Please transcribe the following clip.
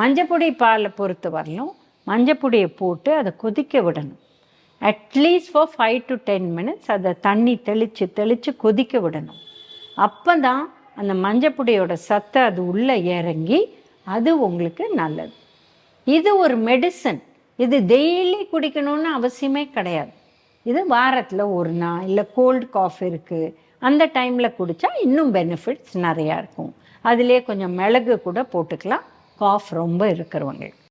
மஞ்சப்பொடி பாலை பொறுத்த வரலும் மஞ்சப்பொடியை போட்டு அதை கொதிக்க விடணும். அட்லீஸ்ட் ஃபார் 5 to 10 minutes அதை தண்ணி தெளித்து தெளித்து கொதிக்க விடணும். அப்போ தான் அந்த மஞ்சப்பொடியோட சத்தை அது உள்ளே இறங்கி அது உங்களுக்கு நல்லது. இது ஒரு மெடிசன். இது டெய்லி குடிக்கணும்னு அவசியமே கிடையாது. இது வாரத்தில் ஒரு நாள், இல்லை கோல்டு காஃப் இருக்குது அந்த டைமில் குடித்தா இன்னும் பெனிஃபிட்ஸ் நிறையா இருக்கும். அதிலே கொஞ்சம் மிளகு கூட போட்டுக்கலாம் காஃப் ரொம்ப இருக்கிறவங்க.